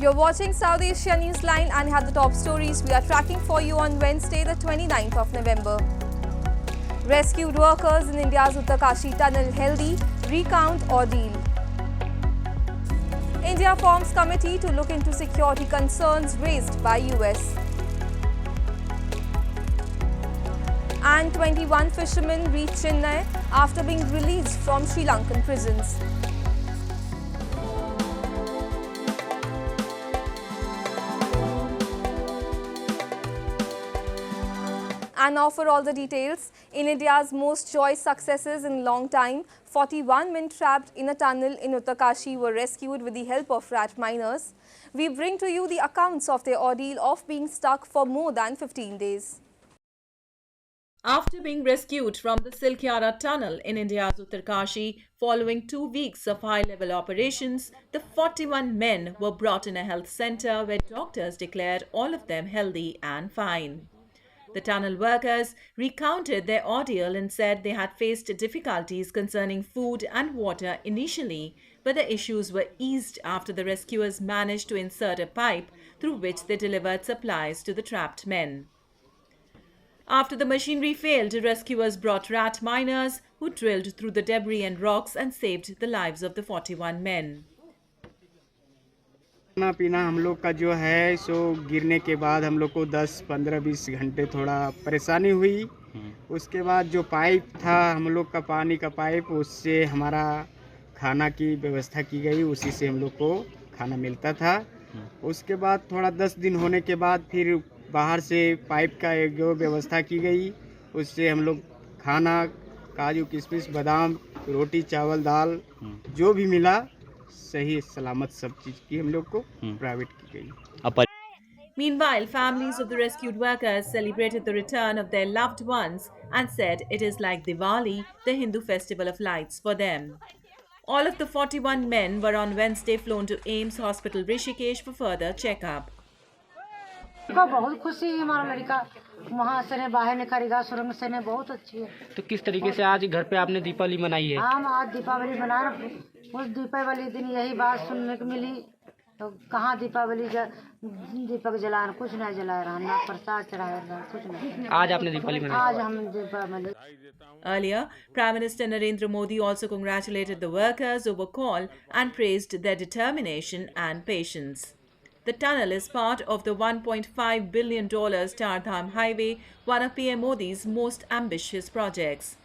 You're watching South Asia Newsline and have the top stories we are tracking for you on Wednesday, the 29th of November. Rescued workers in India's Uttarkashi tunnel healthy, recount ordeal. India forms committee to look into security concerns raised by US. And 21 fishermen reach Chennai after being released from Sri Lankan prisons. And now for all the details. In India's most joyous successes in a long time, 41 men trapped in a tunnel in Uttarkashi were rescued with the help of rat miners. We bring to you the accounts of their ordeal of being stuck for more than 15 days. After being rescued from the Silkyara tunnel in India's Uttarkashi, following 2 weeks of high-level operations, the 41 men were brought in a health centre where doctors declared all of them healthy and fine. The tunnel workers recounted their ordeal and said they had faced difficulties concerning food and water initially, but the issues were eased after the rescuers managed to insert a pipe through which they delivered supplies to the trapped men. After the machinery failed, rescuers brought rat miners who drilled through the debris and rocks and saved the lives of the 41 men. खाना पीना हम लोग का जो है सो गिरने के बाद हम लोग को 10, 15, 20 घंटे थोड़ा परेशानी हुई। उसके बाद जो पाइप था हम लोग का पानी का पाइप, उससे हमारा खाना की व्यवस्था की गई, उसी से हम लोग को खाना मिलता था। उसके बाद थोड़ा 10 दिन होने के बाद फिर बाहर से पाइप का एक जो व्यवस्था की गई, उससे हम लोग खाना, काजू किशमिश बादाम, रोटी चावल दाल जो भी मिला सही सलामत सब चीज़ की हम लोग को प्राइवेट की गई। Meanwhile, families of the rescued workers celebrated the return of their loved ones and said it is like Diwali, the Hindu festival of lights, for them. All of the 41 men were on Wednesday flown to AIIMS Hospital Rishikesh for further checkup. बहुत खुशी है हमारा लड़का वहाँ से ने बाहर निकलेगा, सुरंग से ने बहुत अच्छी है। तो किस तरीके से आज घर पे आपने दीपावली मनाई है? हम आज दीपावली मना रहे। उस दीपावली दिन यही बात सुनने को मिली, तो कहाँ दीपावली दीपक जलाना, कुछ नहीं जला रहा, ना प्रसाद चढ़ाया रहा, कुछ नहीं। आज आपने दीपावली मनाई? आज हम Deepawali. Earlier, Prime Minister Narendra Modi also congratulated the workers over call and praised their determination and patience. The tunnel is part of the $1.5 billion Char Dham Highway, one of PM Modi's most ambitious projects.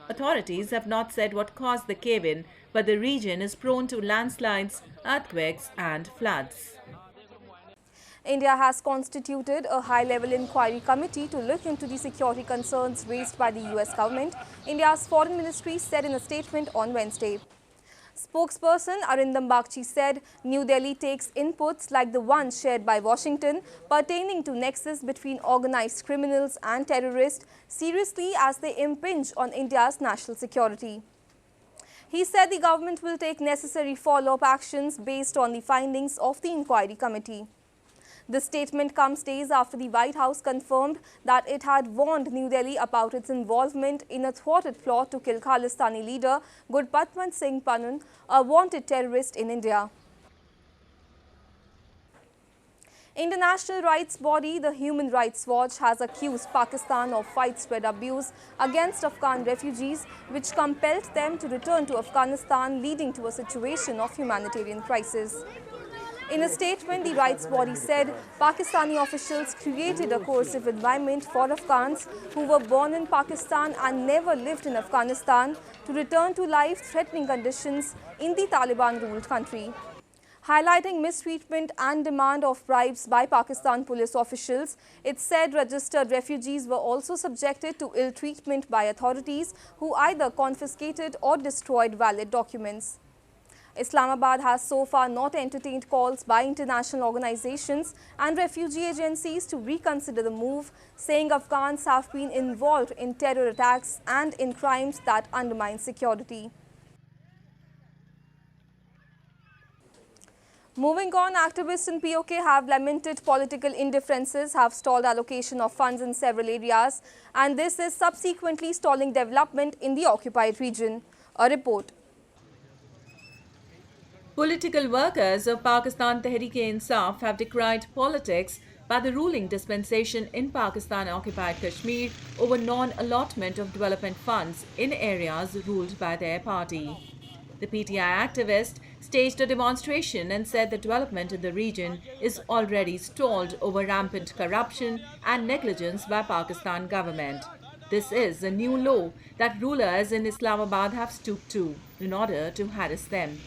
Authorities have not said what caused the cave-in, but the region is prone to landslides, earthquakes and floods. India has constituted a high-level inquiry committee to look into the security concerns raised by the US government, India's foreign ministry said in a statement on Wednesday. Spokesperson Arindam Bagchi said New Delhi takes inputs like the ones shared by Washington pertaining to nexus between organized criminals and terrorists seriously as they impinge on India's national security. He said the government will take necessary follow-up actions based on the findings of the inquiry committee. The statement comes days after the White House confirmed that it had warned New Delhi about its involvement in a thwarted plot to kill Khalistani leader Gurpatwant Singh Pannu, a wanted terrorist in India. International rights body, the Human Rights Watch, has accused Pakistan of widespread abuse against Afghan refugees, which compelled them to return to Afghanistan, leading to a situation of humanitarian crisis. In a statement, the rights body said Pakistani officials created a coercive environment for Afghans who were born in Pakistan and never lived in Afghanistan to return to life-threatening conditions in the Taliban-ruled country. Highlighting mistreatment and demand of bribes by Pakistan police officials, it said registered refugees were also subjected to ill treatment by authorities who either confiscated or destroyed valid documents. Islamabad has so far not entertained calls by international organizations and refugee agencies to reconsider the move, saying Afghans have been involved in terror attacks and in crimes that undermine security. Moving on, activists in POK have lamented political indifferences have stalled allocation of funds in several areas, and this is subsequently stalling development in the occupied region. A report. Political workers of Pakistan Tehreek-e-Insaf have decried politics by the ruling dispensation in Pakistan-occupied Kashmir over non-allotment of development funds in areas ruled by their party. The PTI activist staged a demonstration and said the development in the region is already stalled over rampant corruption and negligence by Pakistan government. This is a new law that rulers in Islamabad have stooped to in order to harass them.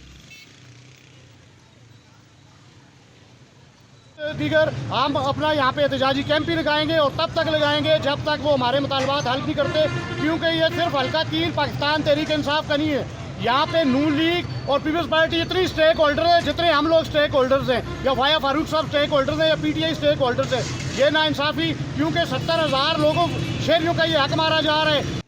दीगर हम अपना यहाँ पे एहतजाजी camp भी लगाएंगे और तब तक लगाएंगे जब तक वो हमारे मुतालबात हल नहीं करते, क्योंकि ये सिर्फ हल्का 3 पाकिस्तान तहरीक इंसाफ का नहीं है। यहाँ पे नून लीग और पीपल्स पार्टी इतनी स्टेक होल्डर है जितने हम लोग स्टेक होल्डर्स हैं, या वाया फारूक साहब स्टेक होल्डर्स हैं या पीटीआई स्टेक होल्डर्स हैं। ये नाइंसाफ़ी, क्योंकि 70,000 लोगों शहरियों का ये हक मारा जा रहा है।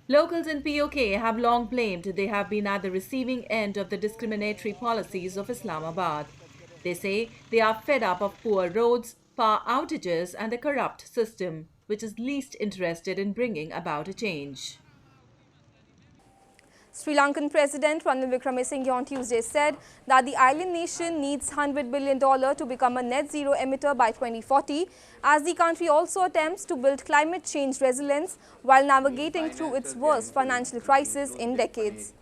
Locals in POK have long blamed they have been at the receiving end of the discriminatory policies of Islamabad. They say they are fed up of poor roads, power outages and the corrupt system, which is least interested in bringing about a change. Sri Lankan President Ranil Wickremesinghe on Tuesday said that the island nation needs $100 billion to become a net zero emitter by 2040, as the country also attempts to build climate change resilience while navigating through its worst financial crisis in decades.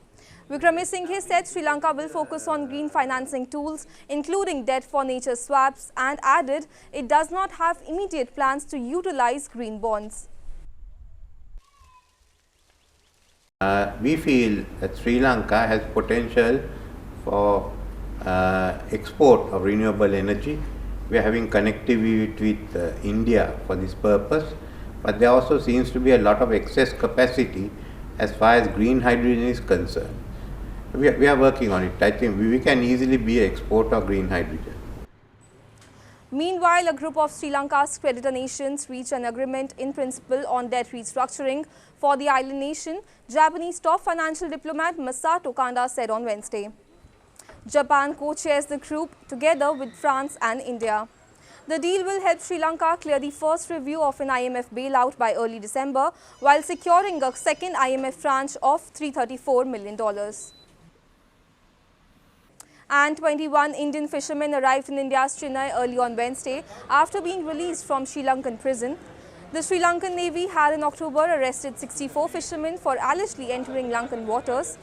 Wickremesinghe said Sri Lanka will focus on green financing tools, including debt for nature swaps, and added it does not have immediate plans to utilize green bonds. We feel that Sri Lanka has potential for export of renewable energy. We are having connectivity with India for this purpose, but there also seems to be a lot of excess capacity as far as green hydrogen is concerned. We are working on it. I think we can easily be an exporter of green hydrogen. Meanwhile, a group of Sri Lanka's creditor nations reached an agreement in principle on debt restructuring for the island nation, Japanese top financial diplomat Masato Kanda said on Wednesday. Japan co-chairs the group together with France and India. The deal will help Sri Lanka clear the first review of an IMF bailout by early December, while securing a second IMF tranche of $334 million. And 21 Indian fishermen arrived in India's Chennai early on Wednesday after being released from Sri Lankan prison. The Sri Lankan Navy had in October arrested 64 fishermen for allegedly entering Lankan waters.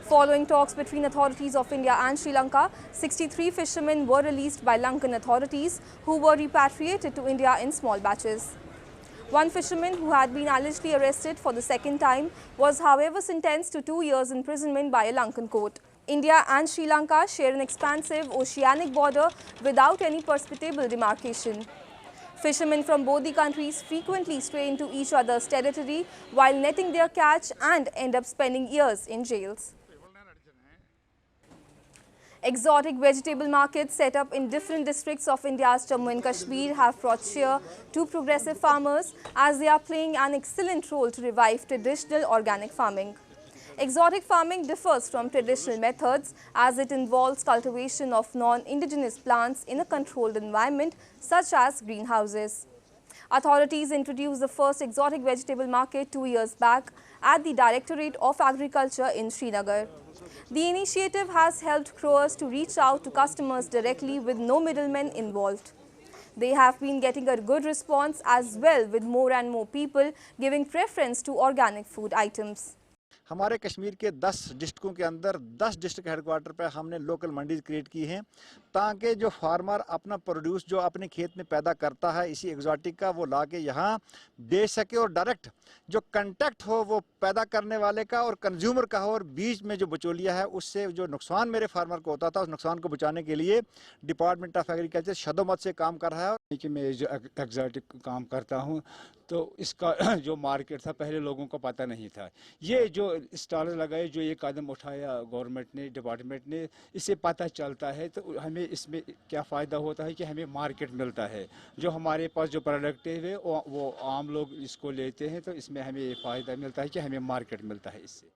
Following talks between authorities of India and Sri Lanka, 63 fishermen were released by Lankan authorities, who were repatriated to India in small batches. One fisherman who had been allegedly arrested for the second time was, however, sentenced to 2 years imprisonment by a Lankan court. India and Sri Lanka share an expansive oceanic border without any perceptible demarcation. Fishermen from both the countries frequently stray into each other's territory while netting their catch and end up spending years in jails. Exotic vegetable markets set up in different districts of India's Jammu and Kashmir have brought cheer to progressive farmers, as they are playing an excellent role to revive traditional organic farming. Exotic farming differs from traditional methods, as it involves cultivation of non-indigenous plants in a controlled environment such as greenhouses. Authorities introduced the first exotic vegetable market 2 years back at the Directorate of Agriculture in Srinagar. The initiative has helped growers to reach out to customers directly with no middlemen involved. They have been getting a good response as well, with more and more people giving preference to organic food items. हमारे कश्मीर के 10 डिस्ट्रिक्टों के अंदर 10 district headquarter पे हमने local mandis create की हैं, ताकि जो फार्मर अपना प्रोड्यूस जो अपने खेत में पैदा करता है इसी एग्जॉटिक का, वो लाके यहाँ बेच सके और डायरेक्ट जो कांटेक्ट हो वो पैदा करने वाले का और कंज्यूमर का हो, और बीच में जो बिचौलिया है उससे जो नुकसान मेरे फार्मर को होता था उस नुकसान को बचाने के लिए डिपार्टमेंट ऑफ एग्रीकल्चर शदोमत से काम कर रहा है। कि मैं जो एग्जॉटिक काम करता हूँ तो इसका जो मार्केट था पहले लोगों को पता नहीं था। ये जो स्टॉल लगाए, जो ये कदम उठाया गवर्नमेंट ने, डिपार्टमेंट ने, इससे पता चलता है तो हमें इसमें क्या फ़ायदा होता है कि हमें मार्केट मिलता है। जो हमारे पास जो प्रोडक्ट है वो आम लोग इसको लेते हैं, तो इसमें हमें ये फ़ायदा मिलता है कि हमें मार्केट मिलता है इससे।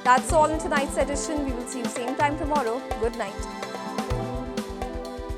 That's all in tonight's edition. We will see you same time tomorrow. Good night.